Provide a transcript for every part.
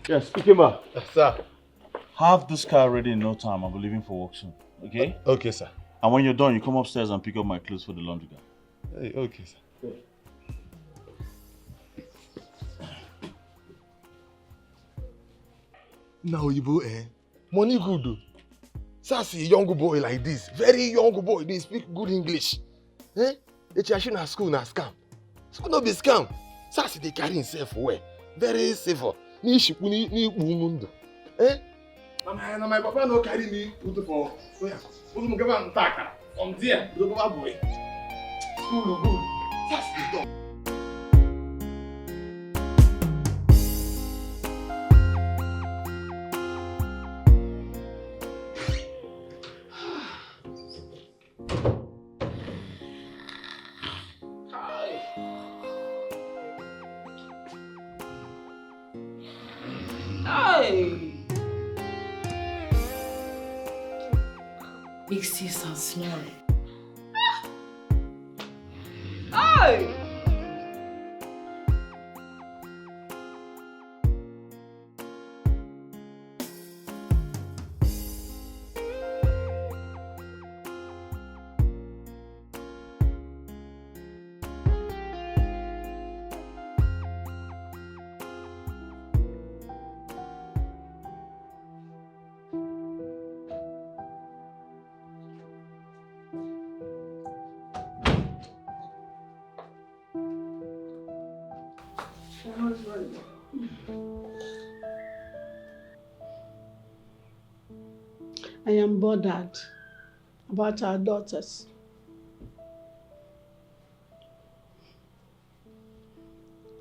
Yes, Ikemba. Sir. Have this car ready in no time. I'll be leaving for work soon. Okay? Okay, sir. And when you're done, you come upstairs and pick up my clothes for the laundry guy. Hey, okay, sir. Now, Ibo, money good. Though. Sassy, young boy like this, very young boy, they speak good English. They na school na scam. School no be scam. Sassy, they carry himself well. Very safe. Ni shipu ni mundu. Na my papa no carry me put for. So yeah. Put mo gaba ntaka. From there, do go boy. School good. Sassy dog. Big sis and small. Hey! I am bothered about our daughters.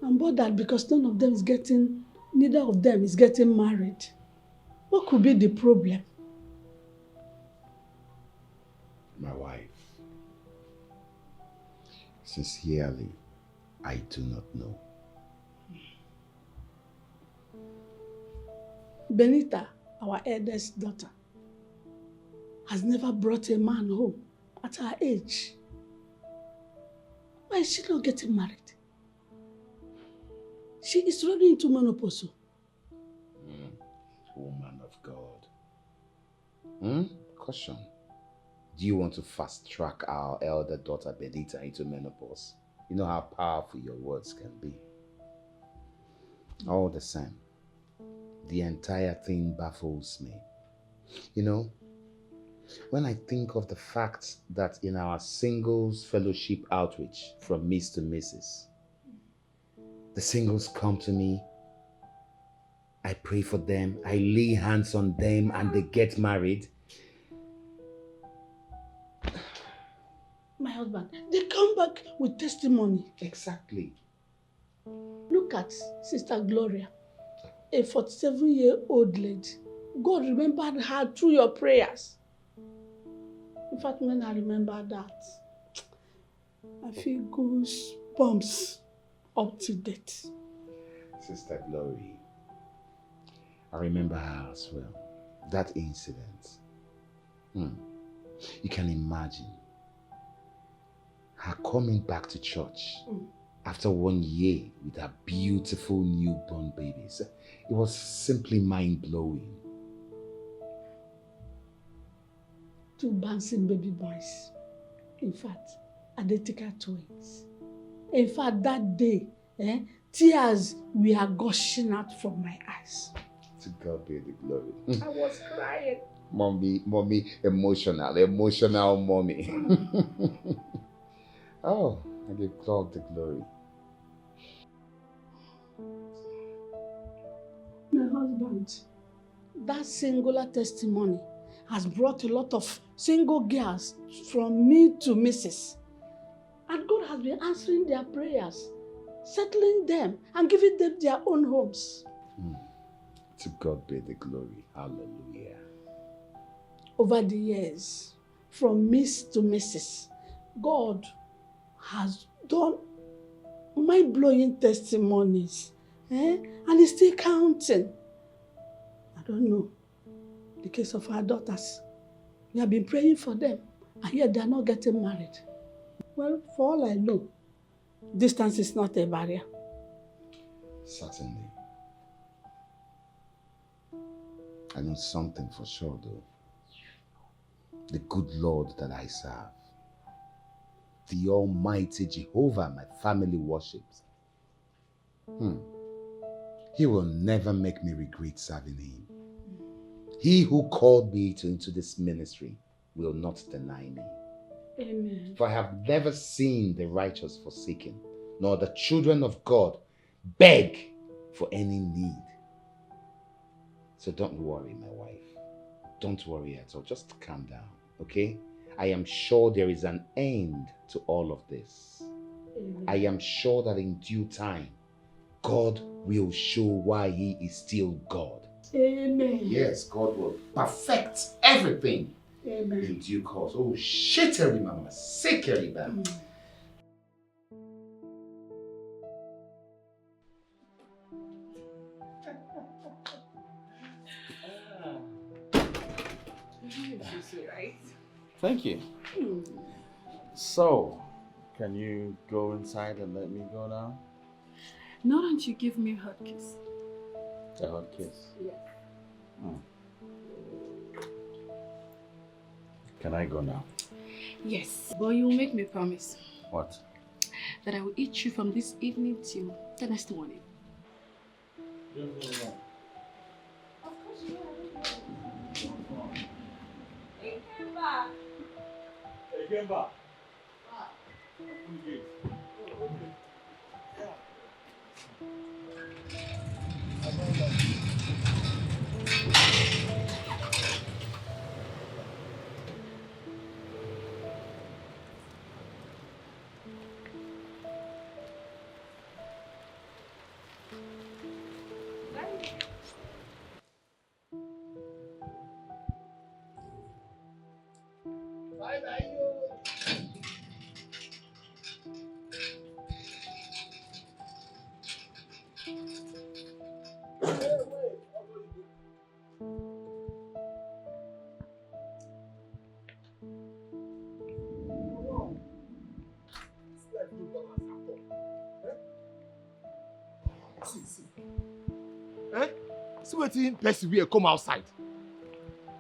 I'm bothered because neither of them is getting married. What could be the problem? My wife, sincerely, I do not know. Benita, our eldest daughter, has never brought a man home at her age. Why is she not getting married? She is running into menopause. Woman of God. Caution. Do you want to fast track our elder daughter Benita into menopause? You know how powerful your words can be. All the same, the entire thing baffles me. You know, when I think of the fact that in our singles fellowship outreach from Miss to Mrs., the singles come to me, I pray for them, I lay hands on them and they get married. My husband, they come back with testimony. Exactly. Look at Sister Gloria, a 47-year-old lady. God remembered her through your prayers. In fact, when I remember that, I feel goosebumps up to date. Sister Glory, I remember her as well. That incident. You can imagine her coming back to church after 1 year with her beautiful newborn babies. It was simply mind-blowing. 2 bouncing baby boys. In fact, identical twins. In fact, that day, tears were gushing out from my eyes. To God be the glory. I was crying. Mommy, emotional mommy. Oh, I give God the glory. My husband, that singular testimony has brought a lot of single girls from me to Mrs. And God has been answering their prayers, settling them and giving them their own homes. To God be the glory. Hallelujah. Over the years, from Miss to Mrs., God has done mind-blowing testimonies. And He's still counting. I don't know. The case of our daughters. We have been praying for them, and yet they are not getting married. Well, for all I know, distance is not a barrier. Certainly. I know something for sure though. The good Lord that I serve, the Almighty Jehovah my family worships, He will never make me regret serving Him. He who called me into this ministry will not deny me. Amen. For I have never seen the righteous forsaken, nor the children of God beg for any need. So don't worry, my wife. Don't worry at all. Just calm down, okay? I am sure there is an end to all of this. Amen. I am sure that in due time, God will show why He is still God. Amen. Yes, God will perfect everything Amen. in due course. Oh, shittery mama, sickery bam. Right? Thank you. So, can you go inside and let me go now? Now don't you give me a hot kiss? A hot kiss? Yes. Can I go now? Yes. But you will make me promise What? that I will eat you from this evening till the next morning. See wetin person wey come outside.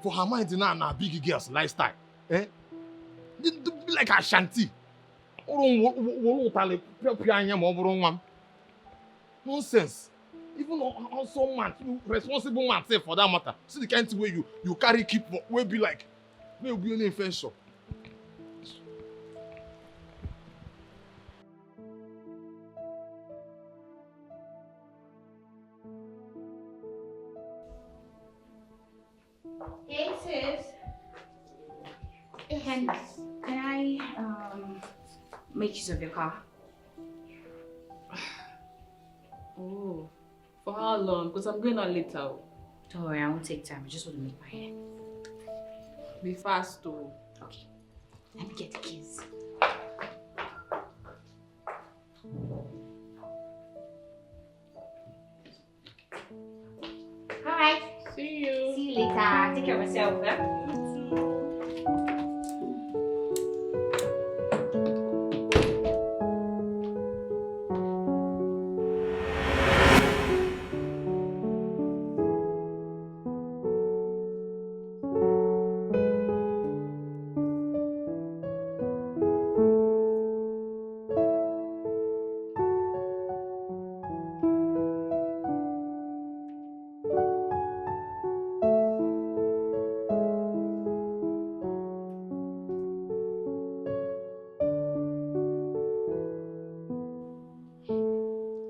For her mind now na big girls lifestyle. Be like Ashanti. Nonsense. Even also man, responsible man say for that matter. See the kind of way you carry keep wey be like may be only infection. Hey sis. Can I make use of your car? Oh, for how long? Because I'm going out later. Don't worry, I won't take time. I just want to make my hair. Be fast though. Okay. Let me get the keys. Alright. See you. See you later. Take care of yourself, eh?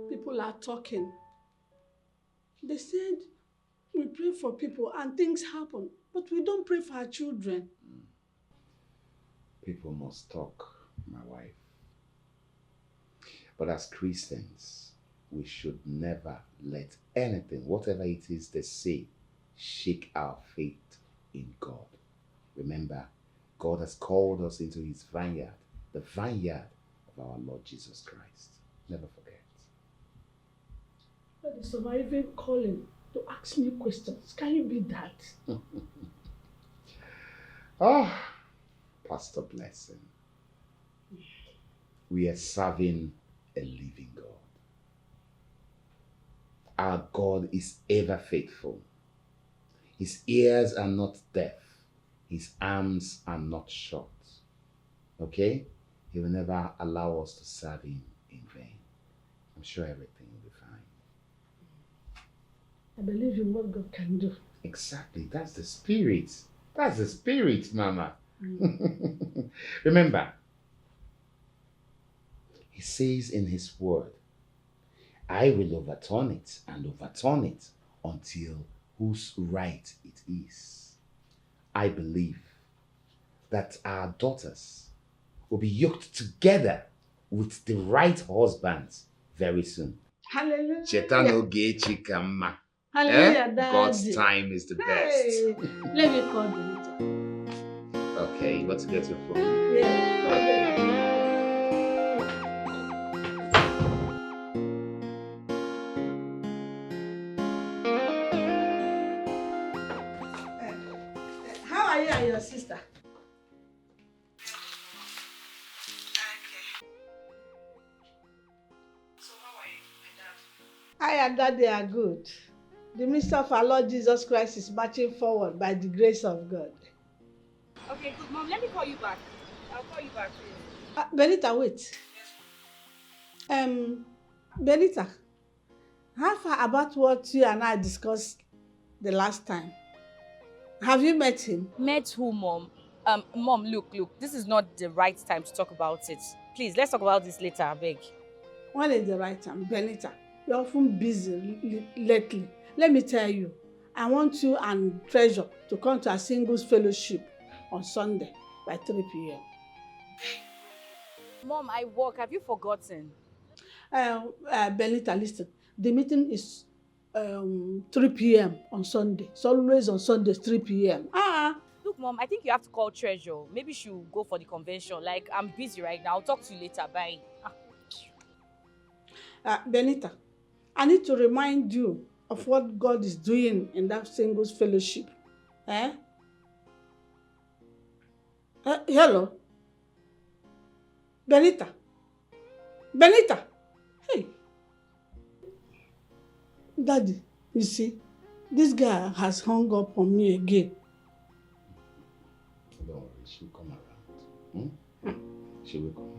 People are talking. They said we pray for people and things happen, but we don't pray for our children. People must talk, my wife. But as Christians, we should never let anything, whatever it is they say, shake our faith in God. Remember, God has called us into His vineyard, the vineyard of our Lord Jesus Christ. Never forget. But the surviving calling to ask me questions. Can you be that? Pastor Blessing. We are serving a living God. Our God is ever faithful. His ears are not deaf. His arms are not short. Okay? He will never allow us to serve him in vain. I'm sure everything will be fine. I believe in what God can do. Exactly. That's the spirit. That's the spirit, Mama. Remember, he says in his word, I will overturn it and overturn it until whose right it is. I believe that our daughters will be yoked together with the right husbands very soon. Hallelujah. Chetano ge chikama. Hallelujah, Daddy. God's time is the best. Hey, let me call Benita. Okay, you want to get your phone? Yeah. How are you and your sister? I and Daddy are good. The minister of our Lord Jesus Christ is marching forward by the grace of God. Okay, good mom. Let me call you back. I'll call you back. Benita, wait. Benita, how far about what you and I discussed the last time? Have you met him? Met who, Mom? Mom, look, this is not the right time to talk about it. Please, let's talk about this later, I beg. When is the right time? Benita, you're often busy lately. Let me tell you, I want you and Treasure to come to a singles fellowship on Sunday by 3 p.m. Mom, I work. Have you forgotten? Benita, listen. The meeting is 3 p.m. on Sunday. It's always on Sundays, 3 p.m. Look, Mom, I think you have to call Treasure. Maybe she'll go for the convention. Like, I'm busy right now. I'll talk to you later. Bye. Benita, I need to remind you of what God is doing in that singles fellowship. Hello? Benita? Benita? Hey! Daddy, you see, this guy has hung up on me again. Don't worry, she'll come around. She will come.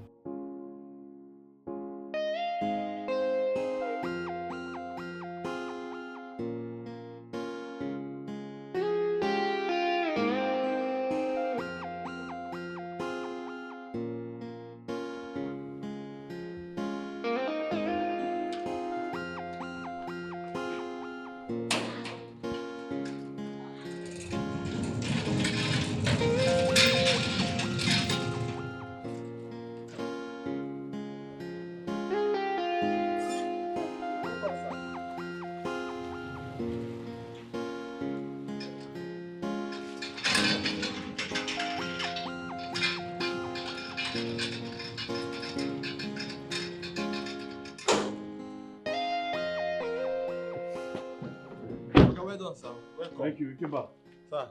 Sir. Welcome. Thank you. We came back. Sir.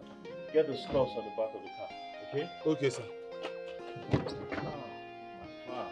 Get the stuffs at the back of the car, okay? Okay, sir. Wow.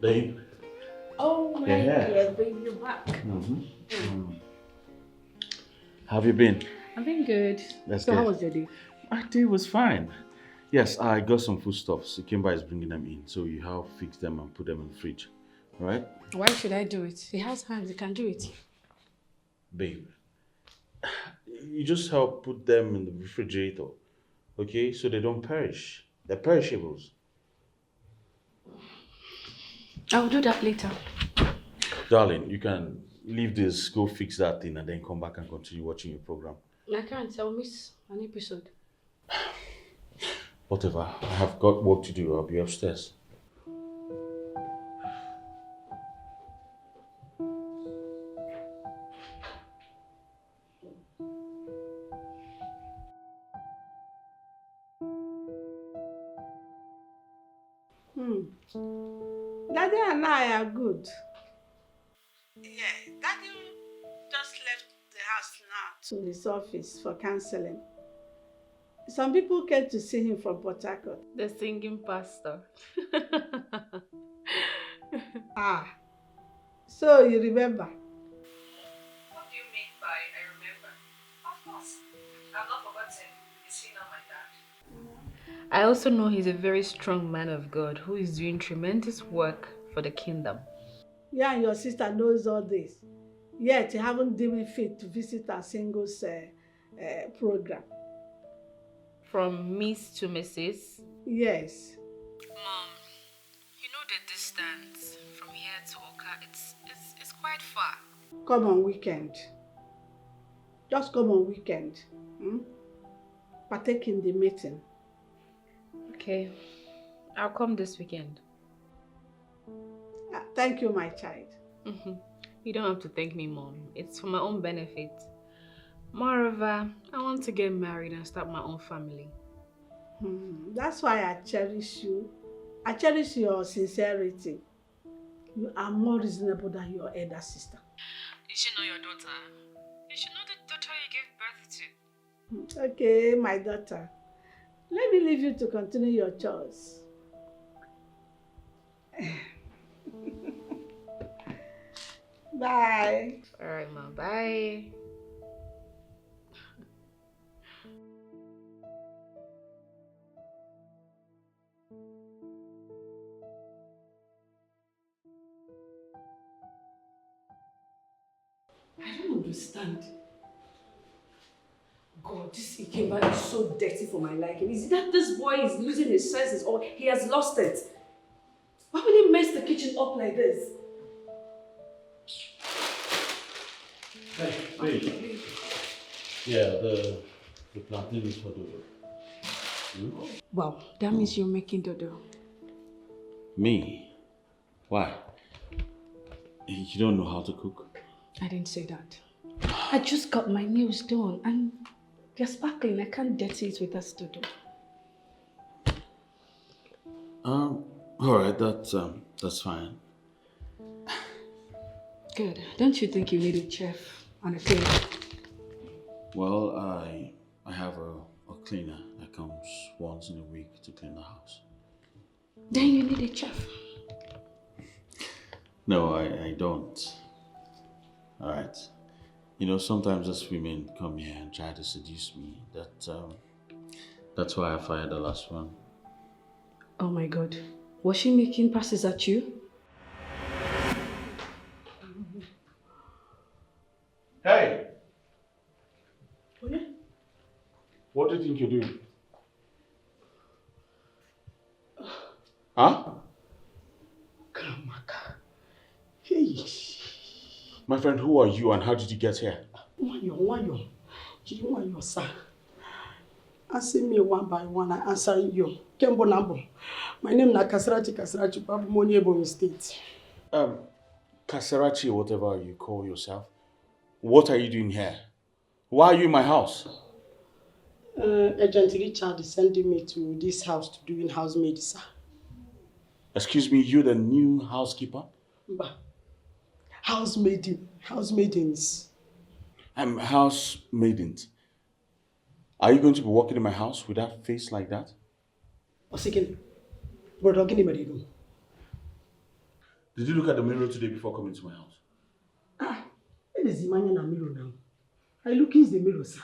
Babe. Oh my God, baby, you're back. How have you been? I've been good. That's So good. how was your day? My day was fine. Yes, I got some foodstuffs. Kimba is bringing them in, so you have to fix them and put them in the fridge. All right? Why should I do it? He has hands, he can do it. Babe, you just help put them in the refrigerator, okay? So they don't perish. They're perishables. I'll do that later. Darling, you can leave this, go fix that thing, and then come back and continue watching your program. I can't. I'll miss an episode. Whatever. I have got work to do. I'll be upstairs. Daddy and I are good. Yeah, Daddy just left the house now to his office for counseling. Some people came to see him from Port Harcourt. The singing pastor. Ah, so you remember? What do you mean by I remember? Of course. I've not forgotten. Is he not my dad? I also know he's a very strong man of God who is doing tremendous work for the kingdom. Yeah, and your sister knows all this. Yet you haven't deemed fit to visit our singles program. From Miss to Mrs. Yes. Mom, you know the distance from here to Oka, it's quite far. Come on weekend. Just come on weekend. Partake in the meeting. Okay, I'll come this weekend. Thank you, my child. You don't have to thank me, Mom. It's for my own benefit. Moreover, I want to get married and start my own family. That's why I cherish you. I cherish your sincerity. You are more reasonable than your elder sister. Is she not your daughter? You should know the daughter you gave birth to. Okay, my daughter. Let me leave you to continue your chores. Bye. Alright, Ma. Bye. I don't understand. God, this Ikemba is so dirty for my liking. Is it that this boy is losing his senses or he has lost it? Why would he mess the kitchen up like this? Hey. Yeah, the plantain is for Dodo. Wow, that means you're making dodo. Me? Why? You don't know how to cook? I didn't say that. I just got my nails done and they're sparkling. I can't dirty it with that dodo. Alright, that's fine. Good. Don't you think you need a chef and a cleaner? Well, I have a cleaner that comes once in a week to clean the house. Then you need a chef. No, I don't. Alright. You know, sometimes those women come here and try to seduce me. That's why I fired the last one. Oh my God. Was she making passes at you? Hey! Oh yeah? What do you think you're doing? Huh? Kramaka. Hey. My friend, who are you and how did you get here? Wayo. You, sir. Answer me one by one. I answer you. Kembo Nambo. My name is Kasarachi Babu Moni Ebonyi State. Kasarachi, whatever you call yourself. What are you doing here? Why are you in my house? Agent Richard is sending me to this house to do in housemaid, sir. Excuse me, you the new housekeeper? Housemaidens. I'm housemaidens. Are you going to be working in my house with that face like that? Did Did you look at the mirror today before coming to my house? It is the man in the mirror now. I look in the mirror, sir.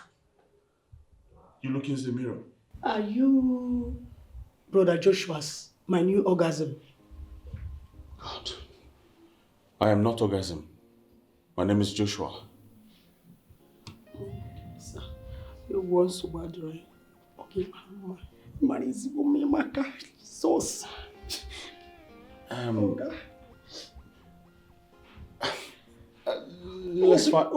You look into the mirror? Are you Brother Joshua's, my new orgasm? God. I am not orgasm. My name is Joshua. Sir, you want so bad, right? Okay, man is my sauce. Let's find.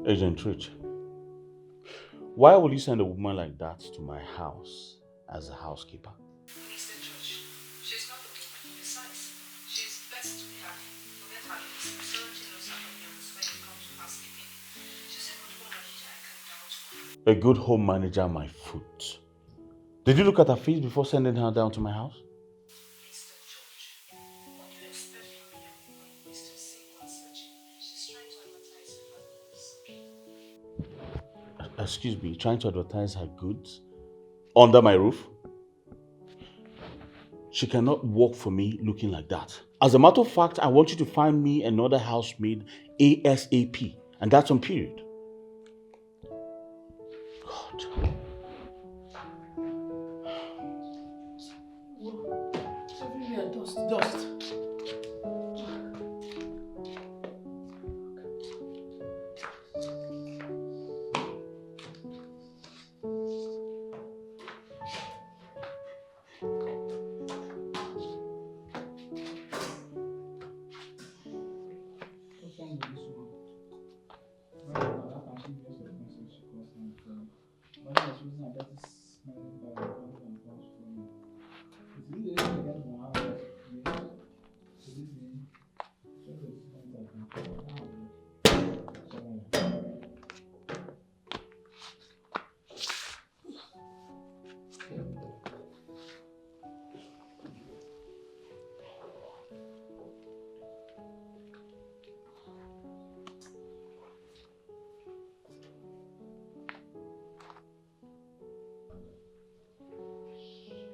Agent Rich, why would you send a woman like that to my house as a housekeeper? Mr. George, she's not a woman. Besides, she's best to be happy. Forget her looks. Mr. George knows her opinions when it comes to housekeeping. She's a good home manager I can vouch for. A good home manager, my foot. Did you look at her face before sending her down to my house? Mr. George, what do you expect from a young woman who is still single and searching? She's trying to advertise her goods. Excuse me, trying to advertise her goods under my roof? She cannot work for me looking like that. As a matter of fact, I want you to find me another housemaid ASAP. And that's on period. God. Everywhere dust.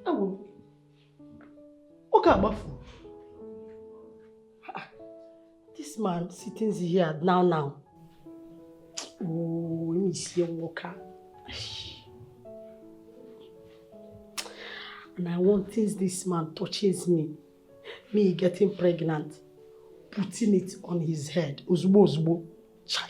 Oh, okay, Abafu. This man sitting here now. Oh, let me see a walker. And I want things this man touches me getting pregnant, putting it on his head. Uzbo. Chai.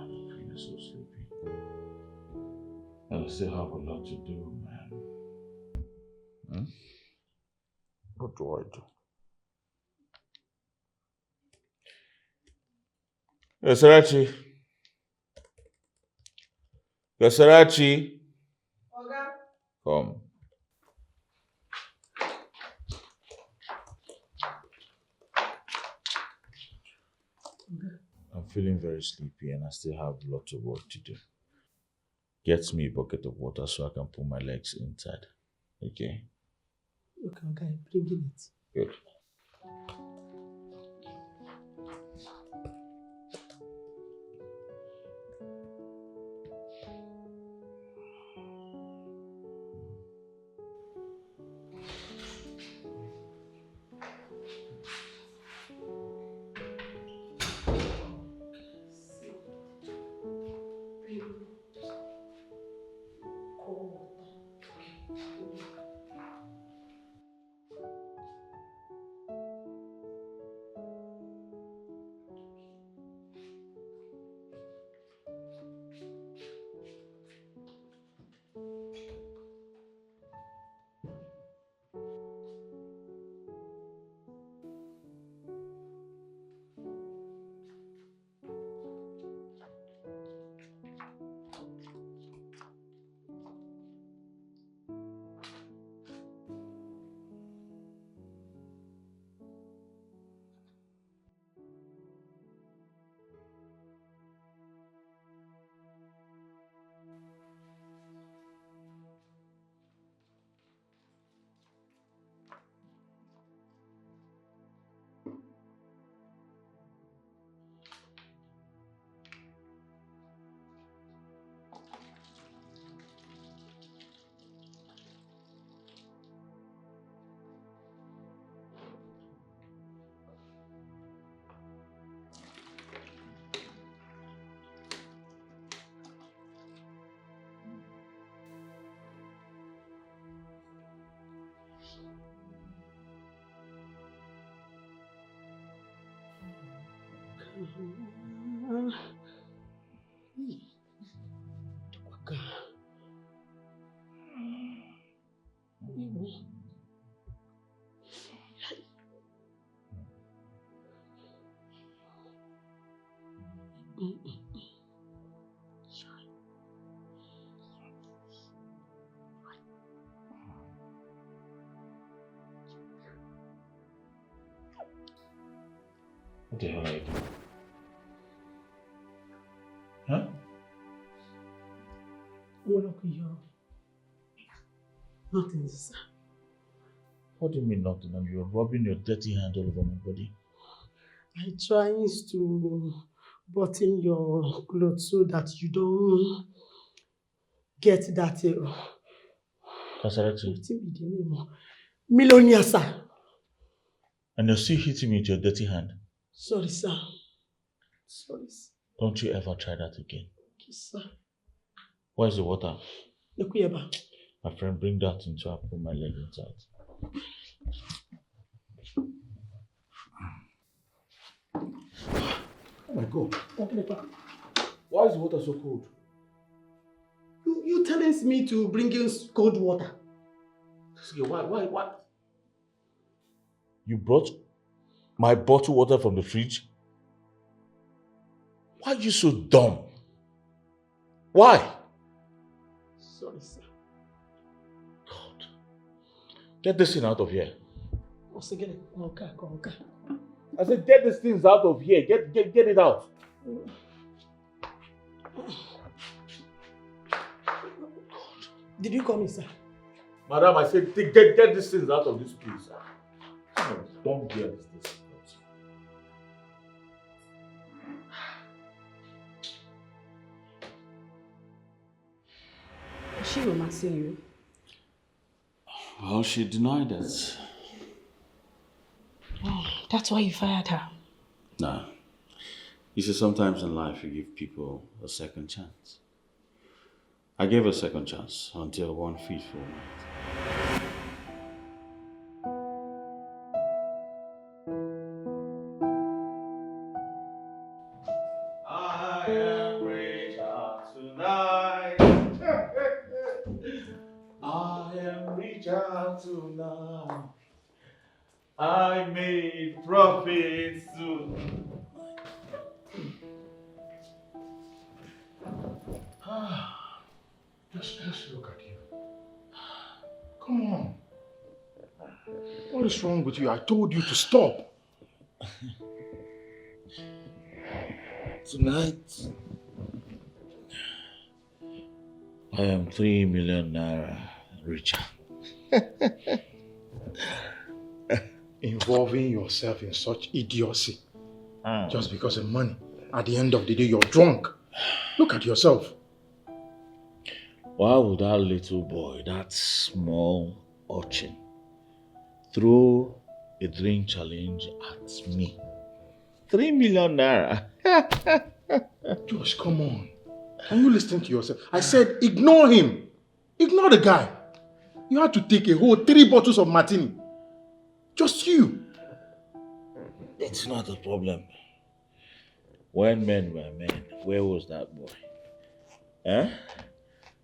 I'm so sleepy. I still have a lot to do, man. What do I do? Yoserachi. Come. I'm feeling very sleepy and I still have a lot of work to do. Get me a bucket of water so I can put my legs inside. Okay? Okay, bringing it. Good. What the hell are you doing? Huh? Nothing, sir. What do you mean nothing? And you're rubbing your dirty hand all over my body. I trying to button your clothes so that you don't get that. Casaretti. What's the name? Millionaire, sir. And you're still hitting me with your dirty hand. Sorry, sir. Sorry, sir. Don't you ever try that again. Okay, sir. Where's the water? Nekuyeba. My friend, bring that in so I put my leg inside. Oh my God. Why is the water so cold? You telling me to bring in cold water? Why? You brought my bottled water from the fridge? Why are you so dumb? Why? Sorry, sir. God. Get this thing out of here. Okay. I said, get these things out of here. Get it out. Did you call me, sir? Madam, I said, get these things out of this place. Don't get this. She romancing you? Well, she denied it. Oh, that's why you fired her? No. You see, sometimes in life you give people a second chance. I gave her a second chance until one fateful night. I am richer tonight. I am richer tonight. I made profits too. Just look at you. Come on. What is wrong with you? I told you to stop. Tonight, I am 3 million naira richer. Involving yourself in such idiocy just because of money. At the end of the day, you're drunk. Look at yourself. Why would that little boy, that small urchin, throw a drink challenge at me? 3 million naira. Josh, come on. Can you listen to yourself? I said ignore him. Ignore the guy. You had to take a whole 3 bottles of martini. Just you. It's not a problem. When men were men, where was that boy? Eh?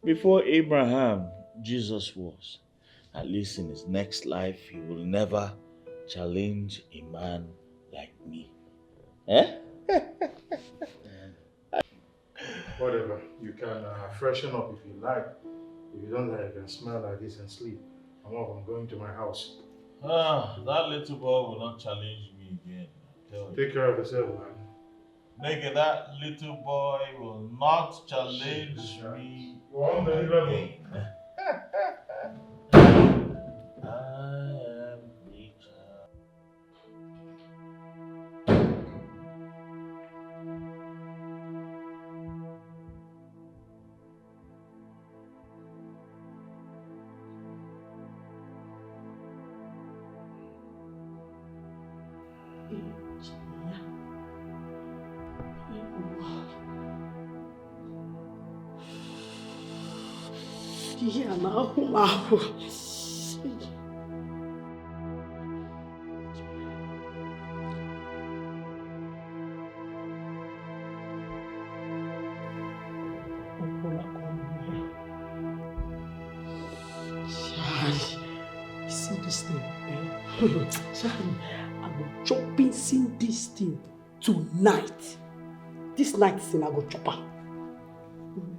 Before Abraham, Jesus was. At least in his next life, he will never challenge a man like me. Eh? Whatever. You can freshen up if you like. If you don't like, you can smell like this and sleep. I'm going to my house. That little boy will not challenge me again. Take care of yourself, man. Nigga, that little boy will not challenge me again. I am richer. Yeah, now. I go chopping sing this thing tonight. This night sin I go chop am.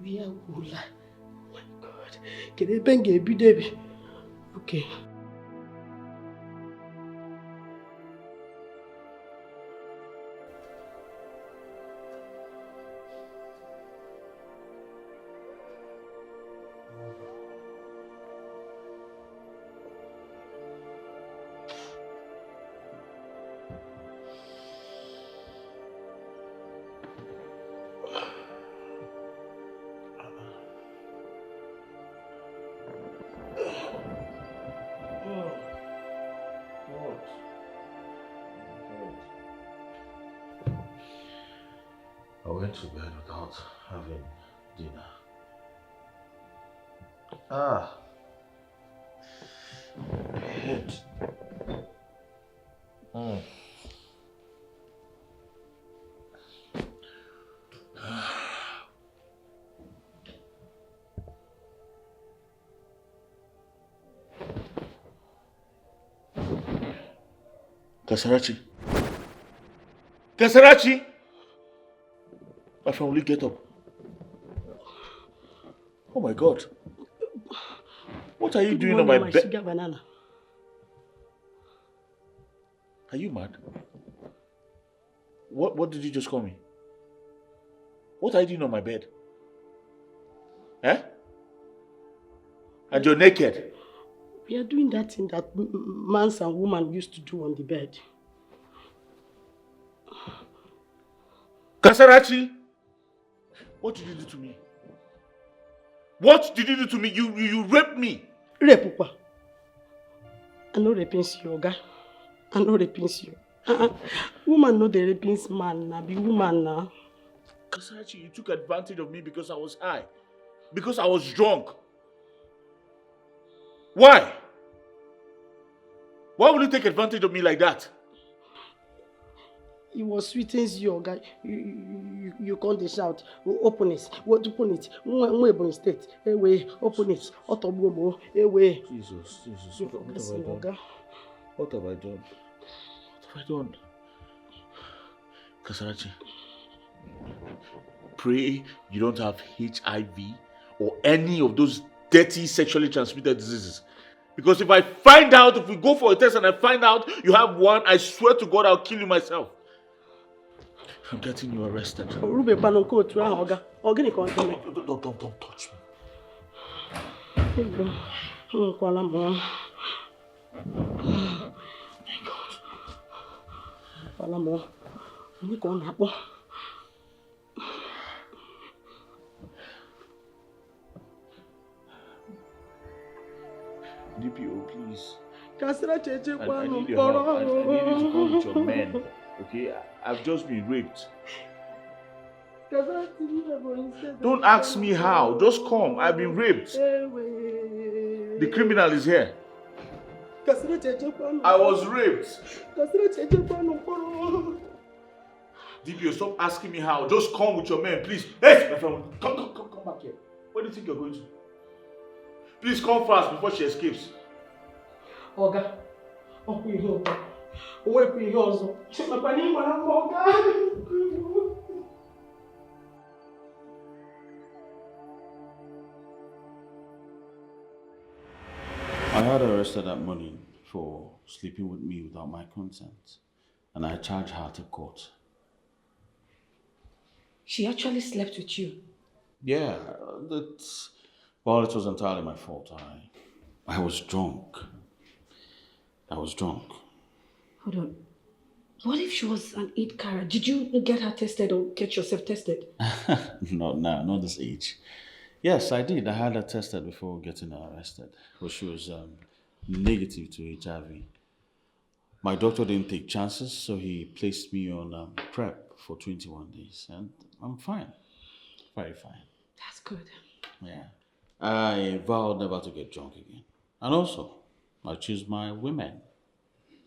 Where will I? Oh my God. Can I bang a bit? Okay. I went to bed without having dinner. Head. Kasarachi. Kasarachi! My family, get up. Oh my God. What are you doing on my bed? Sugar banana. Are you mad? What did you just call me? What are you doing on my bed? Eh? And you're naked. We are doing that thing that man and woman used to do on the bed. Kasarachi! What did you do to me? What did you do to me? You raped me. Rape, Papa. I know raping you, Oga. I know raping you. Woman know the raping man now. Be woman now. Kasarachi, you took advantage of me because I was high. Because I was drunk. Why? Why would you take advantage of me like that? It was sweetens you, Oga. You can't shout. Open it. What open it? Open state. Away. Open it. Otobomo. Away. Jesus. What have I done? What have I done? What have I done? Kasarachi, pray you don't have HIV or any of those dirty sexually transmitted diseases. Because if I find out, if we go for a test and I find out you have one, I swear to God I'll kill you myself. I'm getting you arrested. Don't touch me. Oh my God. DPO, please. I need your help. I need you to go with your men. Okay? I've just been raped. Don't ask me how. Just come. I've been raped. The criminal is here. I was raped. DPO, stop asking me how. Just come with your men, please. Hey, my friend, come back here. Where do you think you're going to? Please come fast before she escapes. Oga, I had arrested that morning for sleeping with me without my consent, and I charged her to court. She actually slept with you? Yeah, well, it was entirely my fault. I was drunk. Hold on. What if she was an 8 carat? Did you get her tested or get yourself tested? Not this age. Yes, I did. I had her tested before getting her arrested. But she was negative to HIV. My doctor didn't take chances, so he placed me on PrEP for 21 days. And I'm fine. Very fine. That's good. Yeah. I vowed never to get drunk again. And also, I choose my women.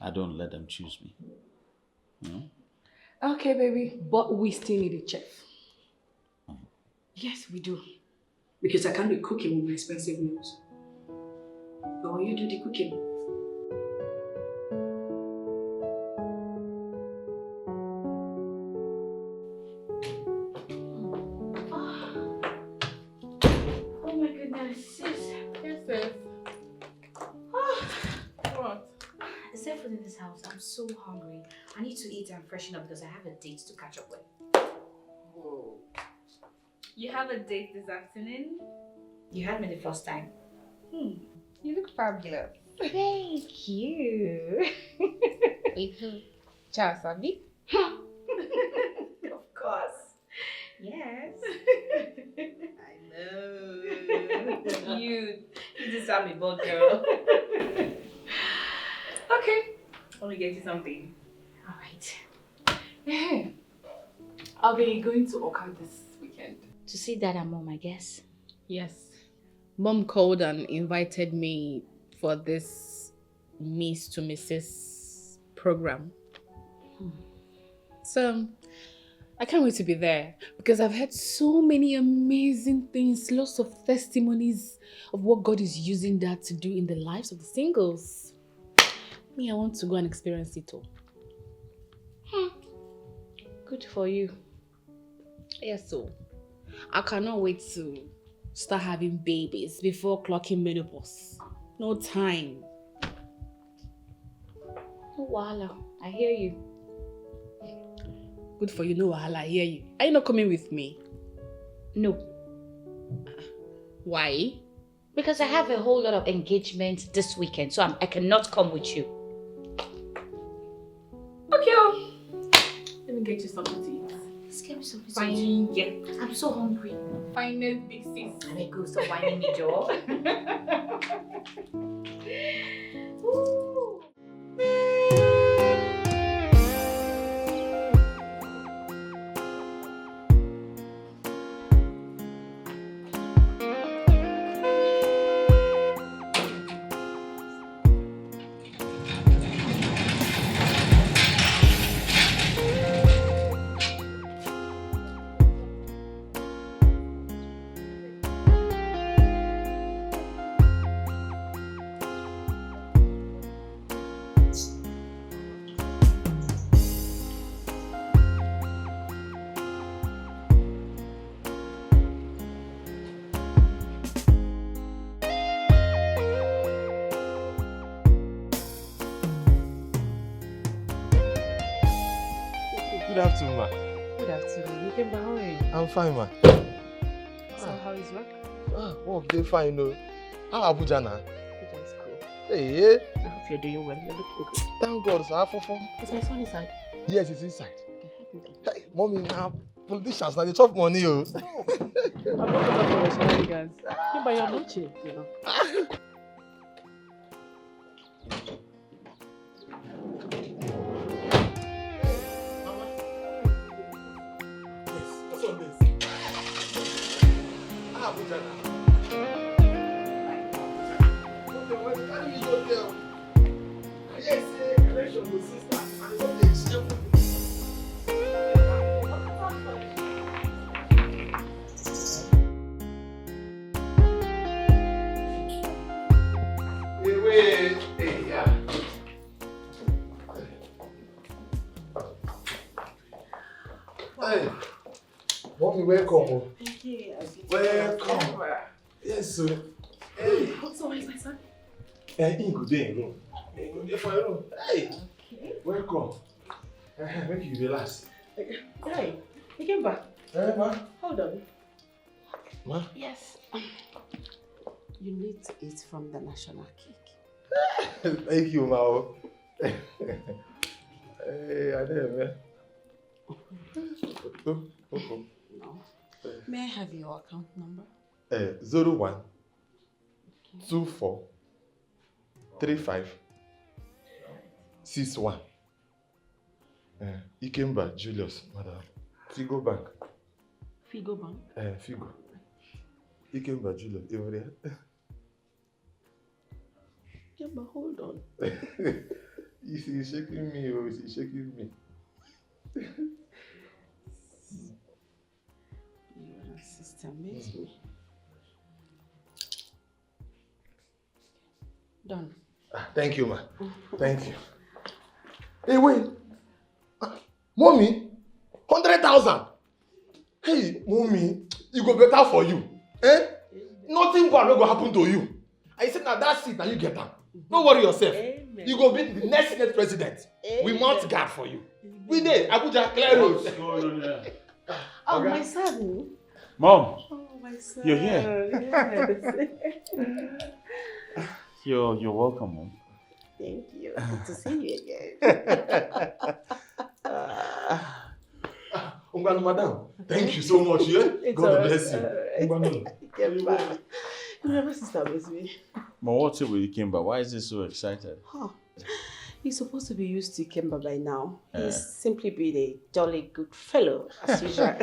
I don't let them choose me. Okay, baby. But we still need a chef. Yes, we do. Because I can't be cooking with my expensive meals. But will you do the cooking? house. I'm so hungry. I need to eat and freshen up because I have a date to catch up with. Whoa. You have a date this afternoon? You had me the first time. You look fabulous. Thank you. With who? Charles, Abby? Of course. Yes. I know. You just have me bold, girl. Okay. Let me get you something. All right. I'll be going to Oka this weekend. To see Dad and Mom, I guess. Yes. Mom called and invited me for this Miss to Mrs. program. So, I can't wait to be there because I've heard so many amazing things, lots of testimonies of what God is using that to do in the lives of the singles. Me, I want to go and experience it all. Good for you. Yes, so I cannot wait to start having babies before clocking menopause. No time. No wahala. I hear you. Good for you, no wahala, I hear you. Are you not coming with me? No. Why? Because I have a whole lot of engagements this weekend, so I cannot come with you. Okay. Let me get you something to eat. Let's get me something Fine. Yeah. I'm so hungry. Finest big sis. Let me go, so whining me, Joe. Good afternoon, ma. Good afternoon. You came by how are you? I'm fine, ma. So how is work? Work dey fine, no. How Abuja now? Abuja is cool. Hey, I hope you're doing well. You're looking good. thank God, sir. Fofo. Is my son inside? Yes, it's inside. Okay, help me. Hey, mommy, now politicians now they chop money, oh. I'm not going for your shenanigans. Came by your lunch, you know. Hey, mommy, welcome. Thank you. Welcome. Yes, sir. Hey. So where is my son? He go there in room. He go there for your room. Hey. Okay. Welcome. Make you relax. Hey, he came back. Ma? Hold on. Ma? Yes. You need to eat from the national cake. Thank you, Ma. Hey, I did, man. No. May I have your account number? 01 24 35 61. Ikemba Julius, madam. Figo Bank. Figo Bank? Figo. Ikemba Julius, over there. Yeah, but hold on. He's shaking me, oh, he's shaking me. Your sister makes me. Done. Thank you, ma. Thank you. Hey, wait. Mommy, 100,000. Hey, mommy, it go better for you. Nothing bad will happen to you. I said that seat and you get them. Don't worry yourself. You go be the next Senate president. We mount guard for you. We did. Abuja, clear roads. What's going on here? Oh, Okay. my son. Mom, Oh, my son. you're here. Yes. You're welcome, Mom. Thank you. Good to see you again. Madam, thank you so much. Yeah? God bless you. Kemba. You never sister with me. Mom, what's it with Ikemba? Why is he so excited? Oh, he's supposed to be used to Kemba by now. He's simply been a jolly good fellow, as usual.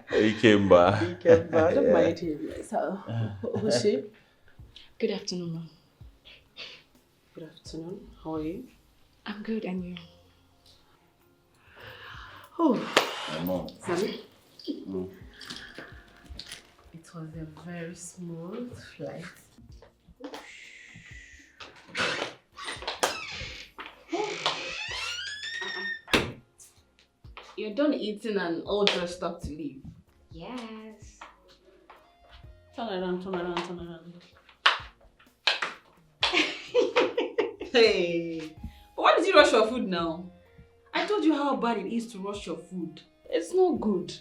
Ikemba. Kemba, don't mind him. So, who's she? Good afternoon, Mom. Good afternoon. How are you? I'm good, and you? Oh, Hey, Mom. Sammy? Mm. It was a very smooth flight. You're done eating and all dressed up to leave. Yes. Turn around, turn around, turn around. Hey, but why did you rush your food now? I told you how bad it is to rush your food. It's not good.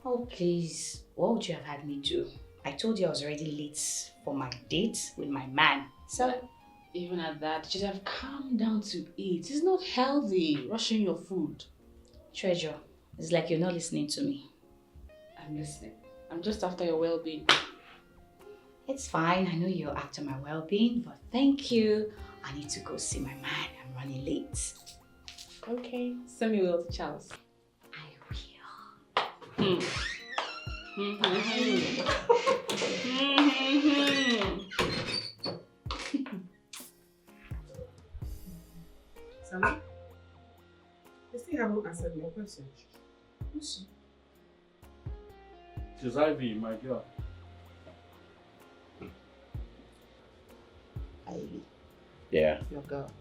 Oh, please. What would you have had me do? I told you I was already late for my date with my man. So, Even at that, you should have calmed down to eat. It's not healthy, rushing your food. Treasure, it's like you're not listening to me. I'm listening. I'm just after your well-being. It's fine. I know you're after my well-being, but thank you. I need to go see my man. I'm running late. Okay, send me Will to Charles. I will. Sammy? You still haven't answered my question. Who's she? She's Ivy, my girl. Ivy, Yeah. your girl.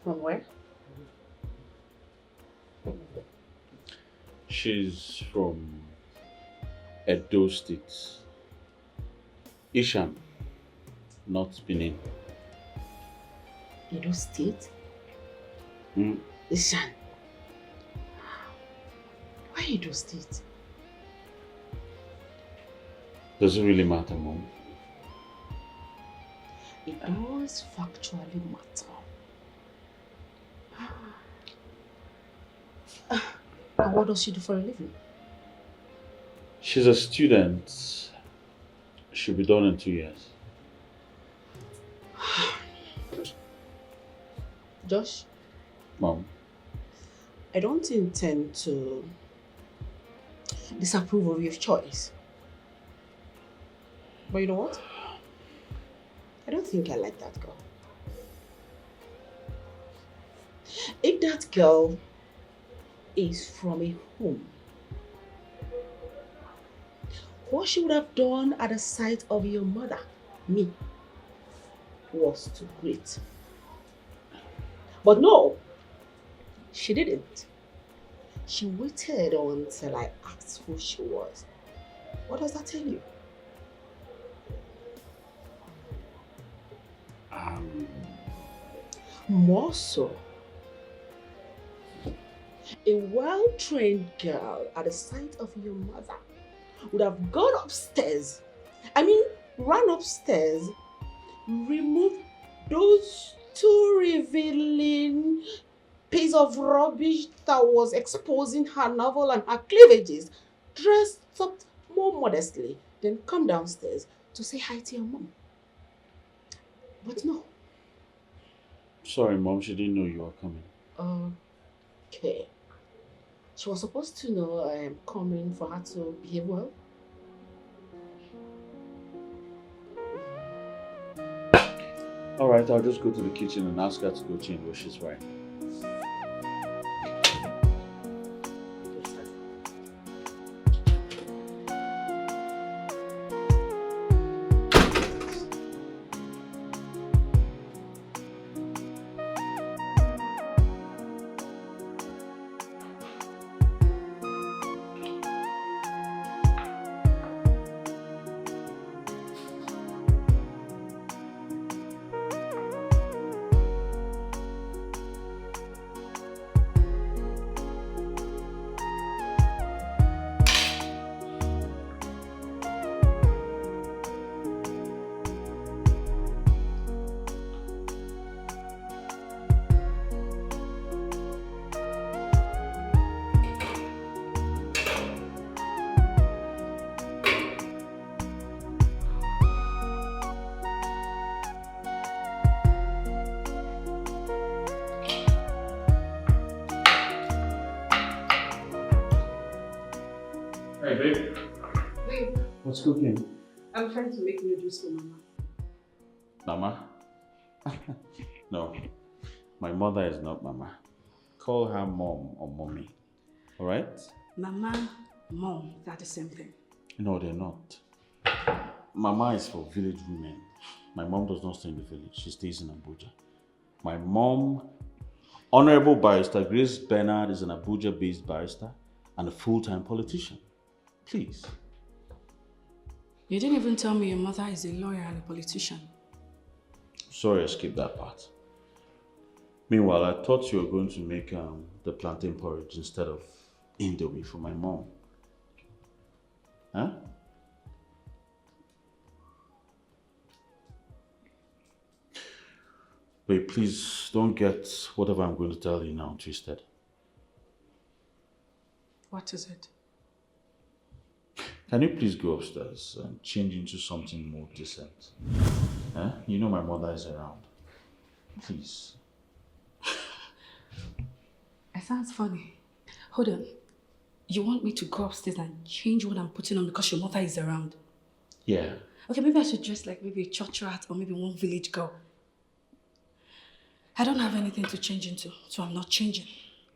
From where? She's from Edo State. Isham, not Benin. Edo State? Mm. Ishan. Why Edo State? Does it really matter, Mom? It does factually matter. And what does she do for a living? She's a student. She'll be done in 2 years. Josh, Mom. I don't intend to disapprove of your choice. But you know what? I don't think I like that girl. If that girl is from a home, what she would have done at the sight of your mother, me, was to greet. But no, she didn't. She waited until I asked who she was. What does that tell you? More so, a well-trained girl at the sight of your mother would have gone upstairs, ran upstairs, removed those two revealing piece of rubbish that was exposing her navel and her cleavages, dressed up more modestly, then come downstairs to say hi to your mom. But no. Sorry, Mom, she didn't know you were coming. Okay. She was supposed to know I am coming for her to behave well. Alright, I'll just go to the kitchen and ask her to go change what she's wearing. Hey, babe. Babe, What's cooking? I'm trying to make noodles for Mama. Mama? No, my mother is not Mama. Call her mom or mommy. Alright? Mama, Mom, they're the same thing. No, they're not. Mama is for village women. My mom does not stay in the village. She stays in Abuja. My mom, Honorable Barrister Grace Bernard, is an Abuja-based barrister and a full-time politician. Please. You didn't even tell me your mother is a lawyer and a politician. Sorry, I skipped that part. Meanwhile, I thought you were going to make the plantain porridge instead of indomie for my mom. Huh? Wait, please don't get whatever I'm going to tell you now twisted. What is it? Can you please go upstairs and change into something more decent? Huh? You know my mother is around. Please. It sounds funny. Hold on. You want me to go upstairs and change what I'm putting on because your mother is around? Yeah. Okay, maybe I should dress like maybe a church rat or maybe one village girl. I don't have anything to change into, so I'm not changing.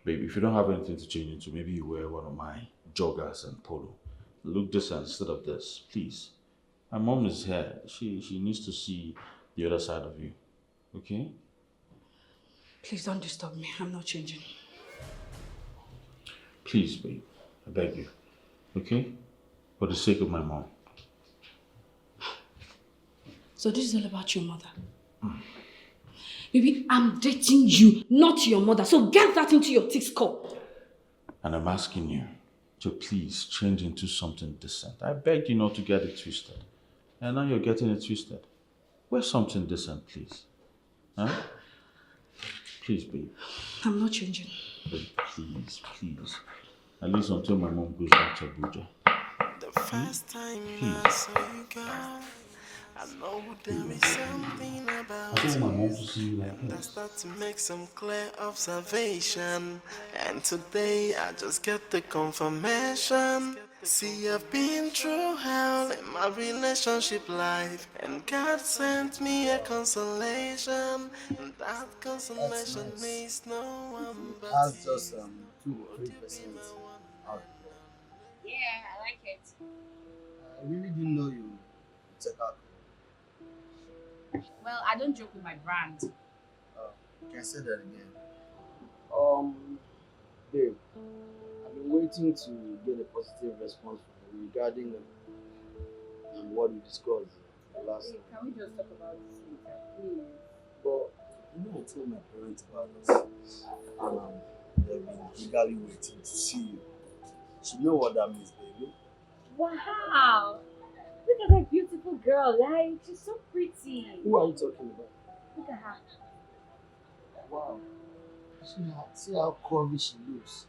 Baby, if you don't have anything to change into, maybe you wear one of my joggers and polo. Look decent instead of this, please. My mom is here. She needs to see the other side of you. Okay? Please don't disturb me. I'm not changing. Please, babe. I beg you. Okay? For the sake of my mom. So this is all about your mother? Baby, I'm dating you, not your mother. So get that into your thick skull. And I'm asking you to please change into something decent. I begged you not to get it twisted. And now you're getting it twisted. Wear something decent, please. Huh? Please, babe. I'm not changing. Babe, please, please. At least until my mom goes back to Abuja. The first time I saw you, girl, I know there is something about I told my mom you. to see you like And I this. start to make some clear observation. And today I just get the confirmation. See, I've been through hell in my relationship life, and God sent me a consolation. And that consolation nice. needs no one but That's you. just 2 or 3% out there. Yeah, I like it. I really didn't know you check out. Well, I don't joke with my brand. You can say that again. Babe, I've been waiting to get a positive response from you regarding what we discussed the last time. Can we just talk about this later, please? But I told my parents about this, and they've been eagerly waiting to see you. So you know what that means, baby. Wow! Look at that beautiful girl, like, she's so pretty. Who are you talking about? Look at her. Wow. See how curvy she looks.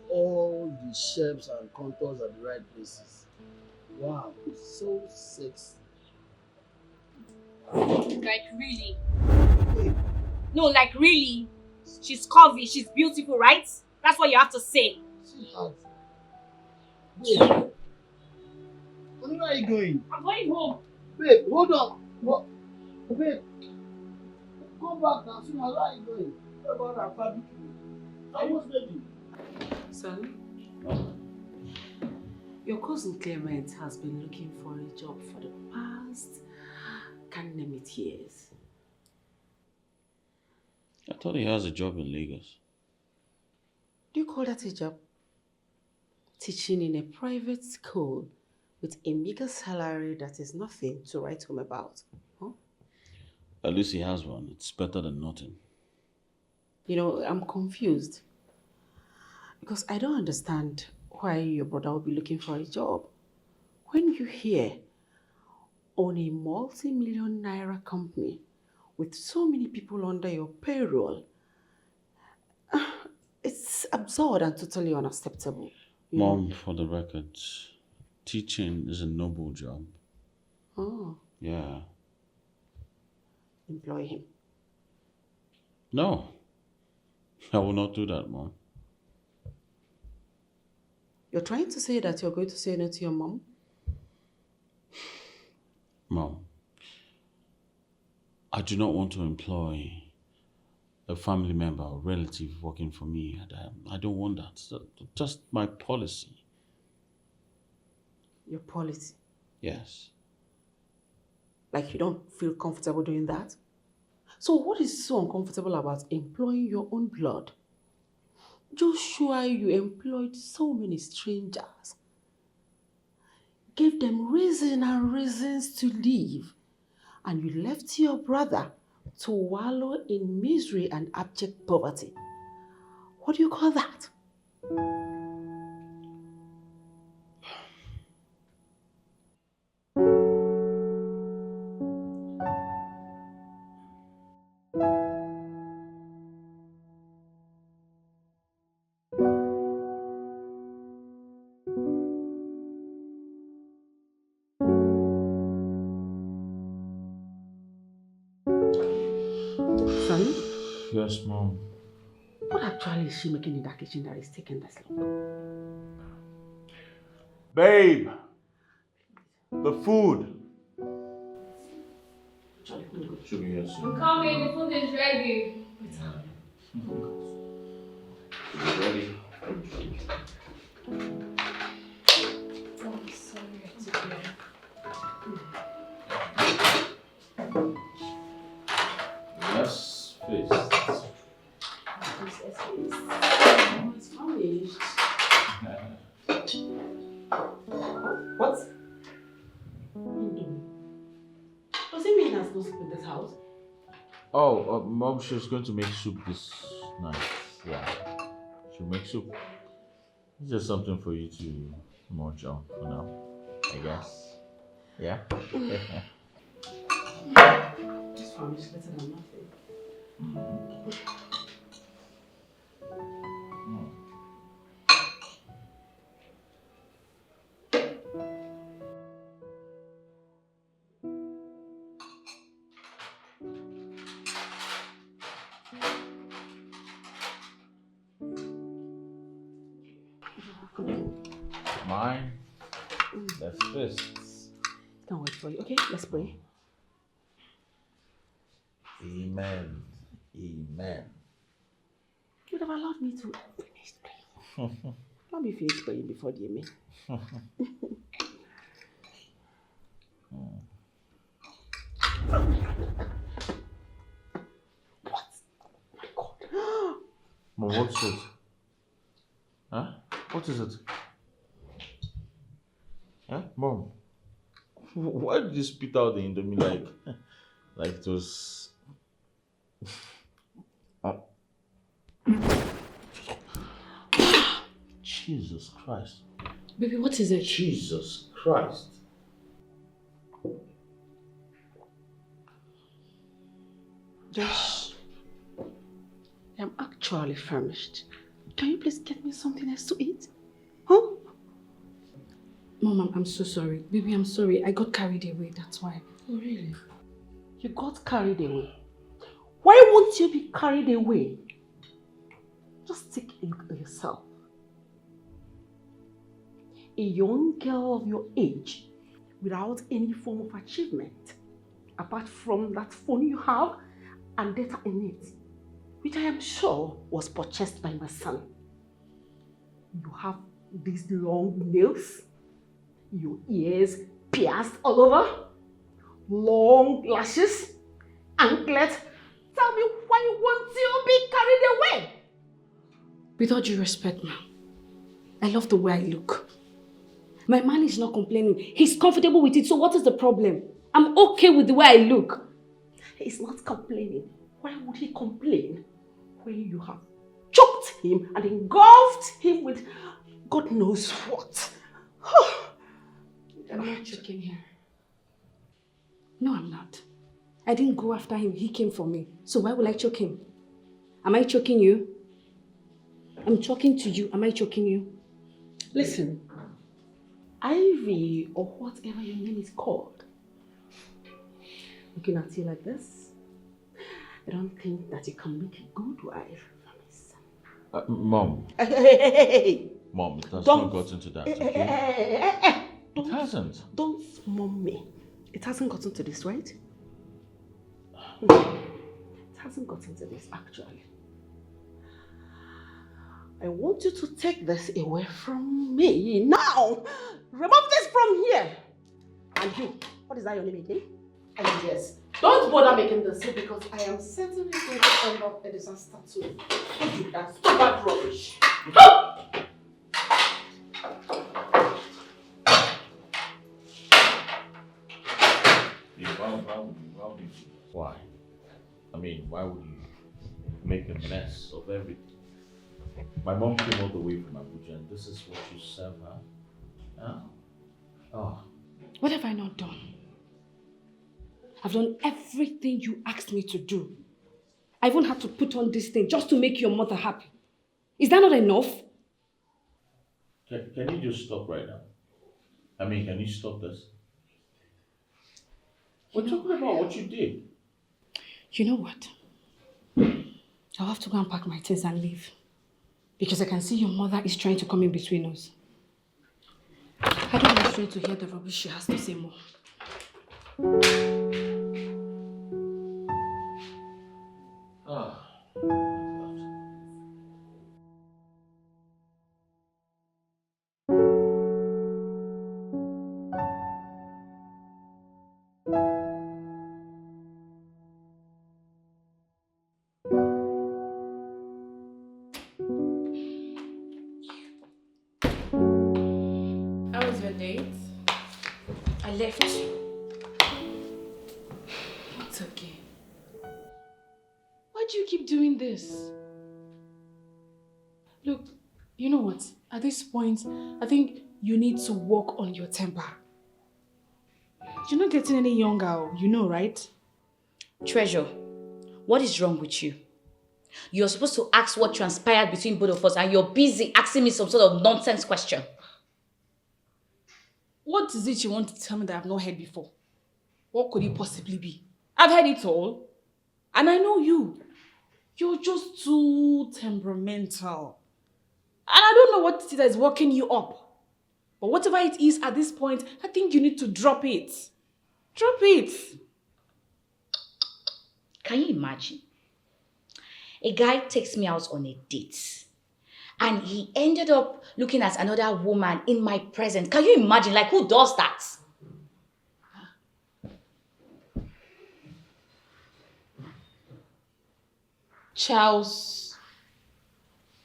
All the shapes and contours are the right places. Wow, it's so sexy. Like, really? Hey, No, like, really? She's curvy, she's beautiful, right? That's what you have to say. sweetheart. Babe, where are you going? I'm going home. Babe, hold on. What? Babe, come back now. Sweetheart, where are you going? What about our barbecue? Almost ready. Son, your cousin Clement has been looking for a job for the past, can't name it, years. I thought he has a job in Lagos. Do you call that a job? Teaching in a private school with a meager salary that is nothing to write home about. Huh? At least he has one. It's better than nothing. You know, I'm confused. Because I don't understand why your brother will be looking for a job. When you hear on a multi-million naira company with so many people under your payroll, it's absurd and totally unacceptable. Mom, for the record, teaching is a noble job. Oh, Yeah. employ him. No. I will not do that, Mom. You're trying to say that you're going to say no to your mom? Mom, I do not want to employ a family member or relative working for me. I don't want that. Just my policy. Your policy? Yes. Like you don't feel comfortable doing that? So what is so uncomfortable about employing your own blood? Joshua, you employed so many strangers. Gave them reason and reasons to leave. And you left your brother to wallow in misery and abject poverty. What do you call that? Son? Yes, Mom. What actually is she making in that kitchen that is taking this long? Babe! The food! Should be here soon. I'm coming, the food is ready. Is it ready? Oh, I'm sorry to hear. Yes, please. It's finished. What? Does it mean there's no soup in this house? Oh, Mom, she's going to make soup this night. Yeah. She'll make soup. It's just something for you to munch on for now, I guess. Yeah? This one is better than nothing. Mine. That's fists. Can't wait for you. Okay, let's pray. Amen. Amen. You would have allowed me to finish praying. Let me finish praying before the amen. What? My God. Mom, what's it? Huh? What is it? Huh? Mom? Why did you spit out the Indomie like it was... Jesus Christ. Baby, what is it? Jesus Christ. Josh, I'm actually famished. Can you please get me something else to eat? Huh? Mom, I'm so sorry. Baby, I'm sorry. I got carried away, that's why. Oh, really? You got carried away? Why won't you be carried away? Just take a look at yourself. A young girl of your age without any form of achievement, apart from that phone you have and data in it, which I am sure was purchased by my son. You have these long nails, your ears pierced all over, long lashes, anklets. Tell me, why won't you be carried away? With all due respect, ma'am, I love the way I look. My man is not complaining. He's comfortable with it, so what is the problem? I'm okay with the way I look. He's not complaining. Why would he complain when you have choked him and engulfed him with God knows what? I'm not choking him. No, I'm not. I didn't go after him. He came for me. So why will I choke him? Am I choking you? I'm talking to you. Am I choking you? Listen. Ivy, or whatever your name is called, looking at you like this, I don't think that you can make a good wife for my son. Mom. Hey! Mom, it has Don't- not gotten to that, okay? It hasn't. Don't mom me. It hasn't gotten to this, right? It hasn't gotten to this, actually. I want you to take this away from me now. Remove this from here. And you, what is that your name again? And yes, don't bother making this soup because I am certainly going to end up a disaster too. That's so bad rubbish. Why? I mean, why would you make a mess of everything? My mom came all the way from Abuja and this is what you serve her? Huh? Oh. What have I not done? I've done everything you asked me to do. I even had to put on this thing just to make your mother happy. Is that not enough? Can you just stop right now? I mean, can you stop this? We're talking about what you did. You know what? I'll have to go and pack my things and leave. Because I can see your mother is trying to come in between us. I don't want her to hear the rubbish she has to say more. How was your date? I left. It's okay. Why do you keep doing this? Look, you know what? At this point, I think you need to work on your temper. You're not getting any younger, you know, right? Treasure, what is wrong with you? You're supposed to ask what transpired between both of us and you're busy asking me some sort of nonsense question. What is it you want to tell me that I've not heard before? What could it possibly be? I've heard it all. And I know you. You're just too temperamental. And I don't know what it is that is working you up. But whatever it is at this point, I think you need to drop it. Drop it. Can you imagine? A guy takes me out on a date. And he ended up looking at another woman in my presence. Can you imagine? Like, who does that? Charles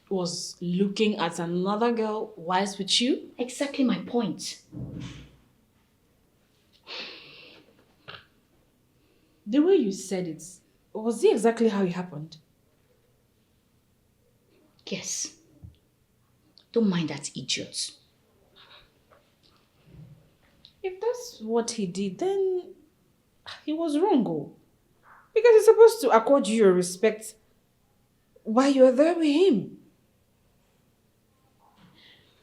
was looking at another girl whilst with you? Exactly my point. The way you said it, was it exactly how it happened? Yes. Don't mind that idiot. If that's what he did, then he was wrong, oh. Because he's supposed to accord you your respect while you're there with him.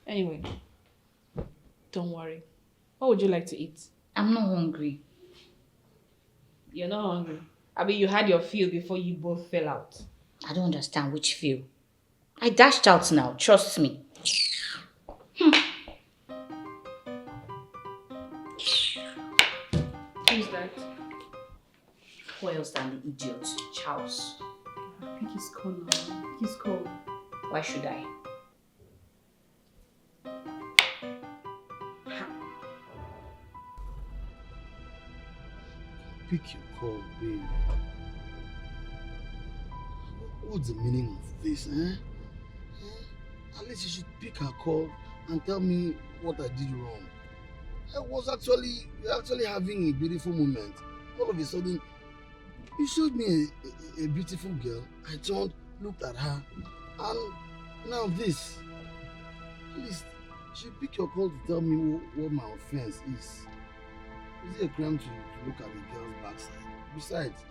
Anyway, don't worry. What would you like to eat? I'm not hungry. You're not hungry? I mean, you had your fill before you both fell out. I don't understand which fill. I dashed out now, trust me. Who's that? Who else than the idiot, Charles? I think he's cold now. He's cold. Why should I? Pick your call, babe. What's the meaning of this, eh? At least you should pick her call and tell me what I did wrong. We're actually having a beautiful moment. All of a sudden, you showed me a beautiful girl. I turned, looked at her, and now this. At least you should pick your call to tell me what my offense is. Is it a crime to look at a girl's backside? Besides,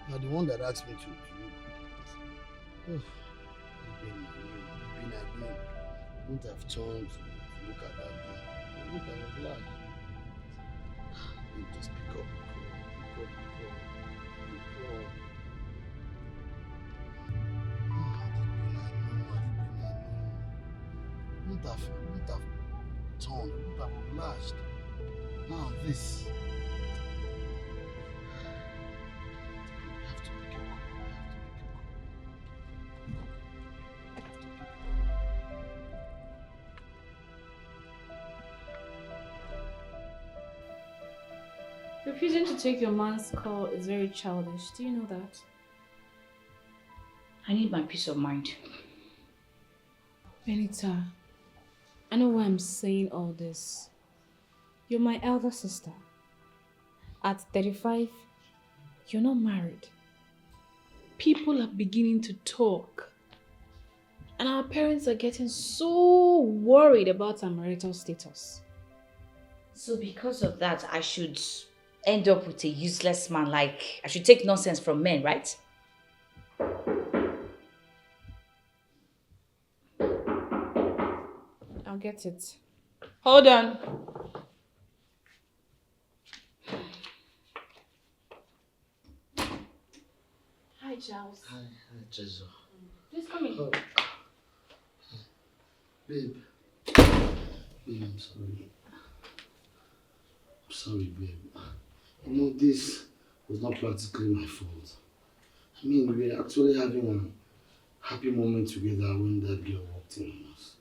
you are the one that asked me to look. I wouldn't have turned to look at that girl. Look, I was glad. You just pick up the call. wouldn't have turned, I wouldn't have obliged. Now this. We have to pick it up. Refusing to take your man's call is very childish. Do you know that? I need my peace of mind. Benita, I know why I'm saying all this. You're my elder sister. At 35, you're not married. People are beginning to talk. And our parents are getting so worried about our marital status. So because of that, I should end up with a useless man, like I should take nonsense from men, right? I'll get it. Hold on. Hi, Charles. Hi, Jesu. Please come in. Oh. Babe. Babe, I'm sorry. I'm sorry, babe. You know, this was not practically my fault. I mean, we were actually having a happy moment together when that girl walked in on us.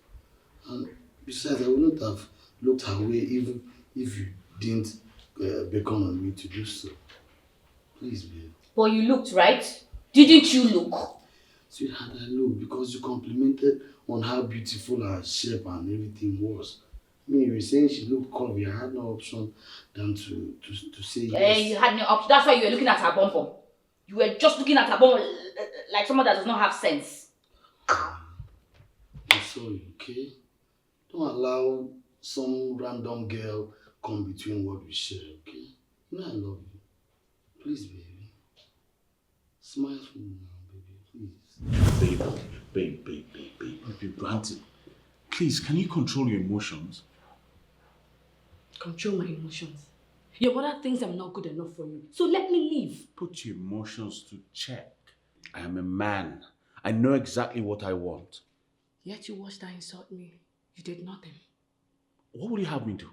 And besides, I wouldn't have looked her way even if you didn't beckon on me to do so. Please, babe. But you looked, right? Didn't you look? Sweetheart, I looked because you complimented on how beautiful her shape and everything was. I mean, you were saying she looked curvy. I had no option than to say yes. You had no option. That's why you were looking at her bum bum. You were just looking at her bum like someone that does not have sense. I'm sorry, okay? Don't allow some random girl come between what we share, okay? You know I love you. Please, baby. Smile for me now, baby, please. Babe, granted. Please, can you control your emotions? Control my emotions. Your mother thinks I'm not good enough for you. So let me leave. Put your emotions to check. I am a man. I know exactly what I want. Yet you watched her insult me. You did nothing. What would you have me do?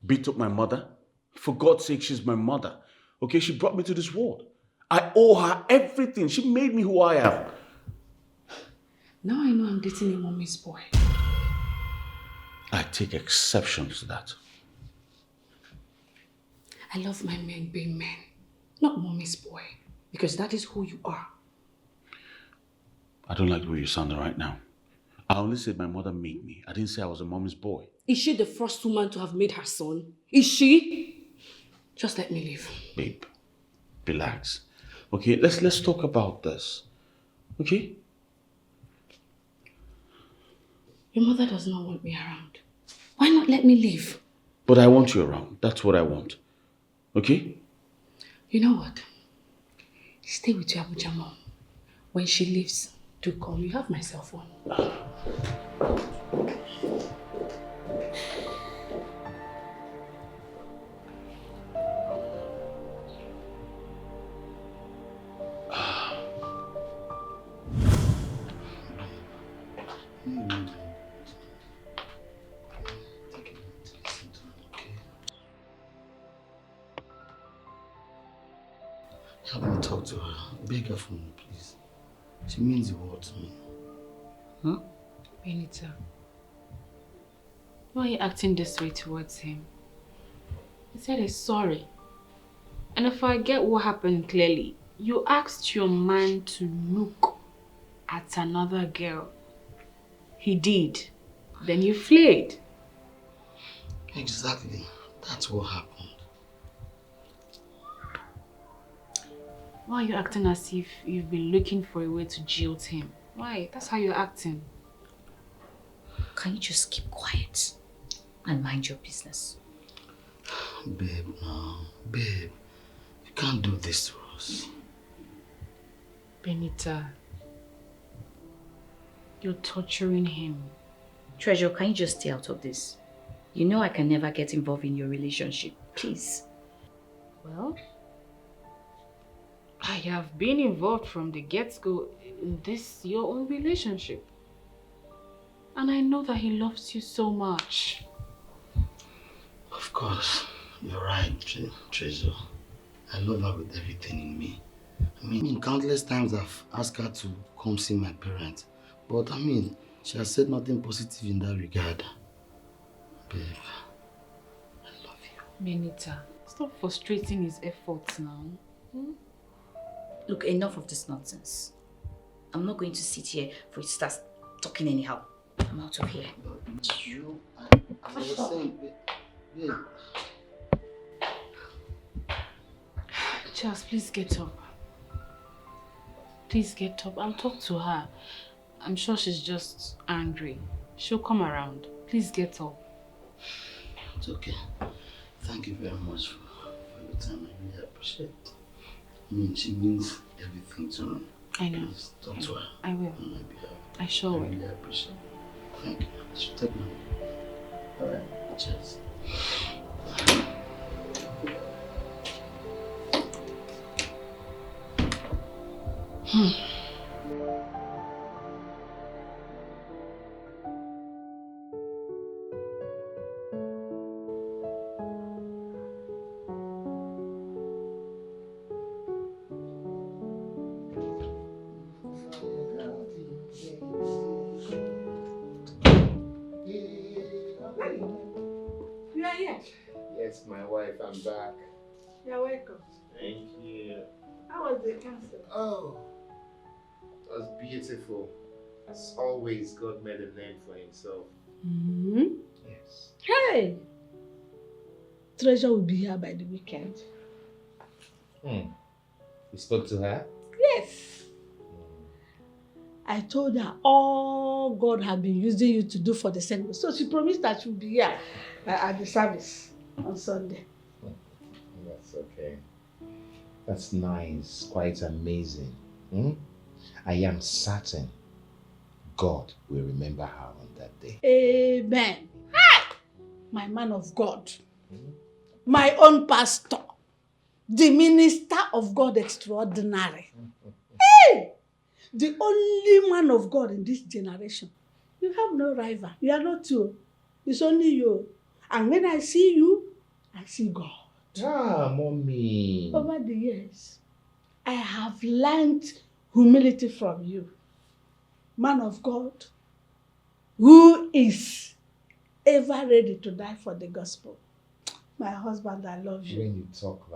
Beat up my mother? For God's sake, she's my mother. Okay, she brought me to this world. I owe her everything. She made me who I am. Now I know I'm dating a mommy's boy. I take exception to that. I love my men being men, not mommy's boy, because that is who you are. I don't like the way you're sounding right now. I only said my mother made me. I didn't say I was a mommy's boy. Is she the first woman to have made her son? Is she? Just let me leave. Babe, relax. Okay, let's talk about this. Okay? Your mother does not want me around. Why not let me leave? But I want you around. That's what I want. Okay? You know what? Stay with your Abuja mom. When she leaves, do call me. You have my cell phone. Help me talk to her. Beg her for me, please. She means the world to me. Huh? Benita, why are you acting this way towards him? He said he's sorry. And if I get what happened clearly, you asked your man to look at another girl. He did. Then you fled. Exactly. That's what happened. Why are you acting as if you've been looking for a way to jilt him? Why? That's how you're acting. Can you just keep quiet and mind your business? Babe, no. Babe, you can't do this to us. Benita, you're torturing him. Treasure, can you just stay out of this? You know I can never get involved in your relationship. Please. Well, I have been involved from the get-go in this your own relationship. And I know that he loves you so much. Of course, you're right, Treasure. I love her with everything in me. I mean, countless times I've asked her to come see my parents. But I mean, she has said nothing positive in that regard. Babe, I love you. Benita, stop frustrating his efforts now. Look, enough of this nonsense. I'm not going to sit here for you to start talking anyhow. I'm out of here. You, I was saying, babe. Charles, please get up. Please get up. I'll talk to her. I'm sure she's just angry. She'll come around. Please get up. It's okay. Thank you very much for your time. I really appreciate it. I mean, she means everything to me. I know. Please talk to her. I will. On my behalf. I sure will. I really appreciate it. Thank you. I should take my... Alright, cheers. You are here. Yes, my wife, I'm back. You are welcome. Thank you. How was the council? Oh, it was beautiful. As always, God made a name for himself. Yes. Hey! Treasure will be here by the weekend. You spoke to her? Yes. I told her all God had been using you to do for the Senate. So she promised that she would be here at the service on Sunday. That's okay. That's nice. Quite amazing. I am certain God will remember her on that day. Amen. Hey! My man of God. My own pastor. The minister of God extraordinary. Hey! The only man of God in this generation. You have no rival. You are not two. It's only you. And when I see you, I see God. Ah, mommy. Over the years, I have learned humility from you. Man of God, who is ever ready to die for the gospel. My husband, I love you. When you talk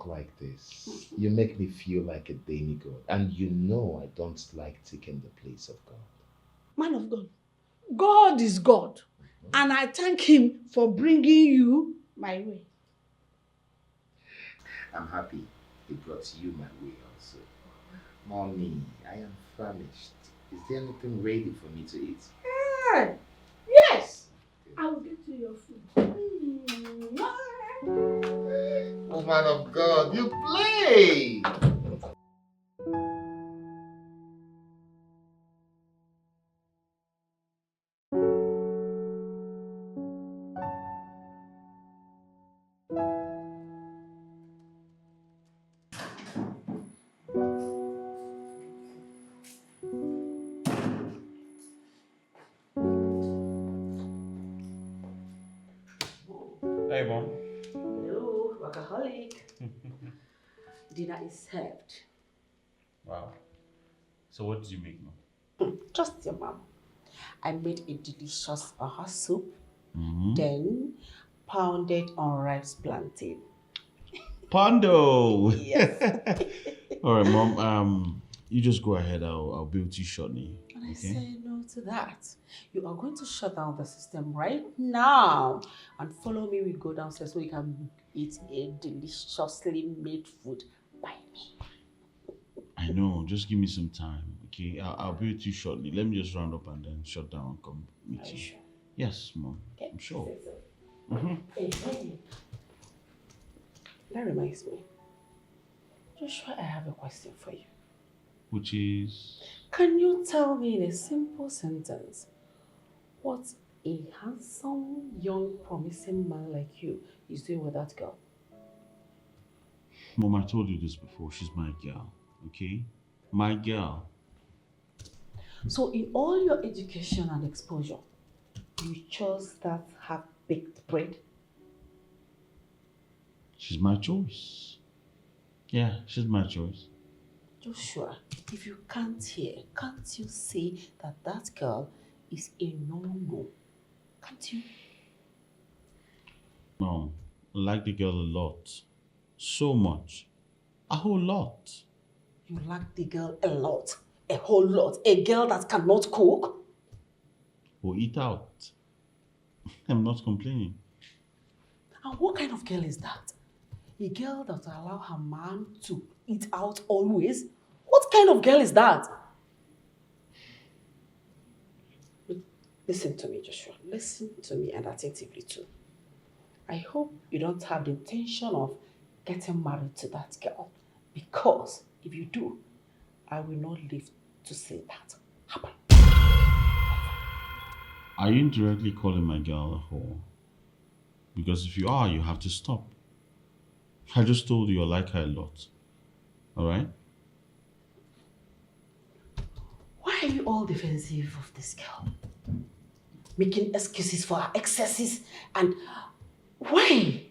like this, you make me feel like a demigod. And you know I don't like taking the place of God. Man of God, God is God. And I thank him for bringing you my way. I'm happy he brought you my way also. Mommy, I am famished. Is there anything ready for me to eat? Yes! I will get you your food. Oh, man of God, you play! Hey, Mom. Hello, workaholic. Dinner is served. Wow. So what did you make, Mom? Just your mom. I made a delicious soup, then pounded unripe plantain. Pondo! Yes. All right, Mom. You just go ahead. I'll be with you shortly. And I say no to that. You are going to shut down the system right now and follow me. We go downstairs so we can eat a deliciously made food by me. I know. Just give me some time, okay? I'll be with you shortly. Let me just round up and then shut down and come meet you. Sure? Yes, Mom. Okay. I'm sure. Hey. That reminds me. Joshua, I have a question for you. Which is? Can you tell me in a simple sentence what a handsome, young, promising man like you is doing with that girl? Mom, I told you this before. She's my girl, okay? My girl. So in all your education and exposure, you chose that half-baked bread? She's my choice. Yeah, she's my choice. Joshua, if you can't hear, can't you say that that girl is a no-no? Can't you? Mom, I like the girl a lot. So much. A whole lot. You like the girl a lot, a whole lot. A girl that cannot cook? We'll eat out. I'm not complaining. And what kind of girl is that? A girl that will allow her man to eat out always? What kind of girl is that? Listen to me, Joshua. Listen to me, and attentively too. I hope you don't have the intention of getting married to that girl. Because if you do, I will not live to see that happen. Are you indirectly calling my girl a whore? Because if you are, you have to stop. I just told you I like her a lot. Alright? Why are you all defensive of this girl? Making excuses for her excesses, and why?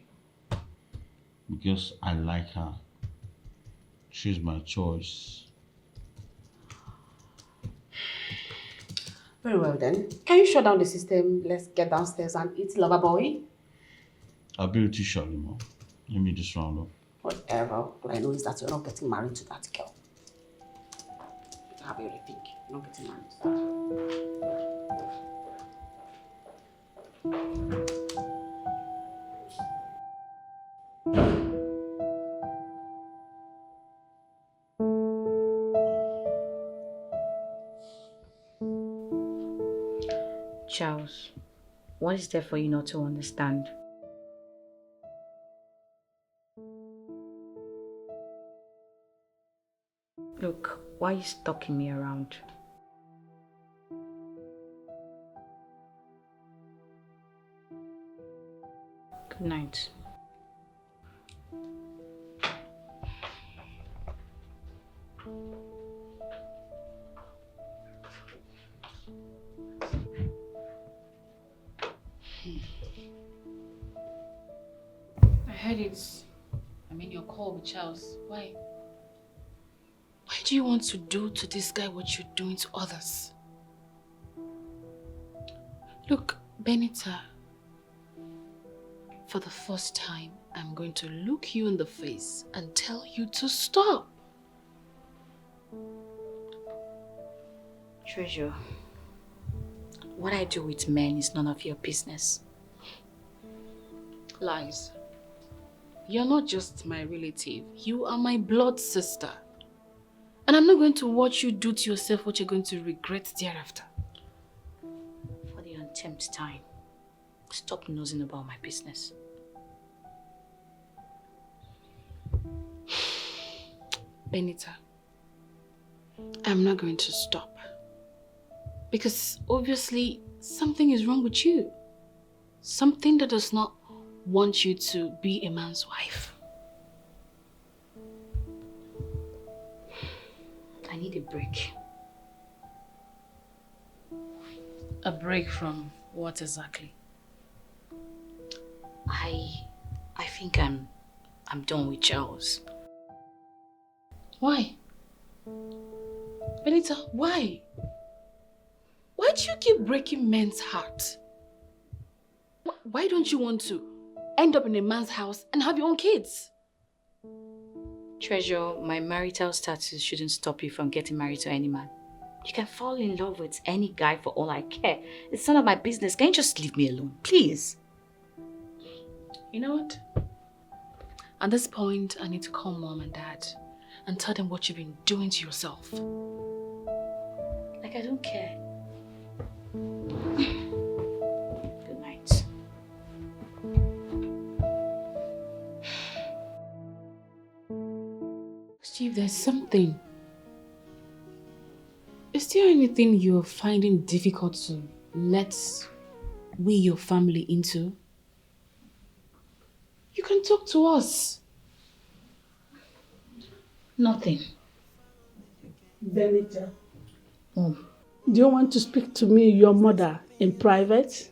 Because I like her. She's my choice. Very well then. Can you shut down the system? Let's get downstairs and eat, lover boy. I'll be with you shortly, Mom. Let me just round up. Whatever. All I know is that you're not getting married to that girl. Have a rethink. You're not getting married to that. Charles, what is there for you not to understand? Look, why are you stalking me around? Good night. I heard it. Your call with Charles. Why? Why do you want to do to this guy what you're doing to others? Look, Benita, for the first time, I'm going to look you in the face and tell you to stop. Treasure, what I do with men is none of your business. Lies. You're not just my relative. You are my blood sister. And I'm not going to watch you do to yourself what you're going to regret thereafter. For the umpteenth time, stop nosing about my business. Benita, I'm not going to stop. Because obviously something is wrong with you. Something that does not want you to be a man's wife. I need a break. A break from what exactly? I think I'm done with Charles. Why? Benita, why? Why do you keep breaking men's hearts? Why don't you want to end up in a man's house and have your own kids? Treasure, my marital status shouldn't stop you from getting married to any man. You can fall in love with any guy for all I care. It's none of my business. Can you just leave me alone, please? You know what? At this point, I need to call Mom and Dad and tell them what you've been doing to yourself. Like I don't care. Good night. Steve, there's something. Is there anything you're finding difficult to let your family into? You can talk to us. Nothing. Benita. Mom. Do you want to speak to me, your mother, in private?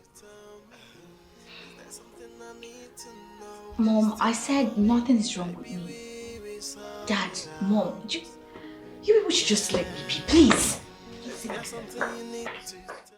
Mom, I said nothing is wrong with me. Dad, Mom, you people should just let me be, please. There's something you need to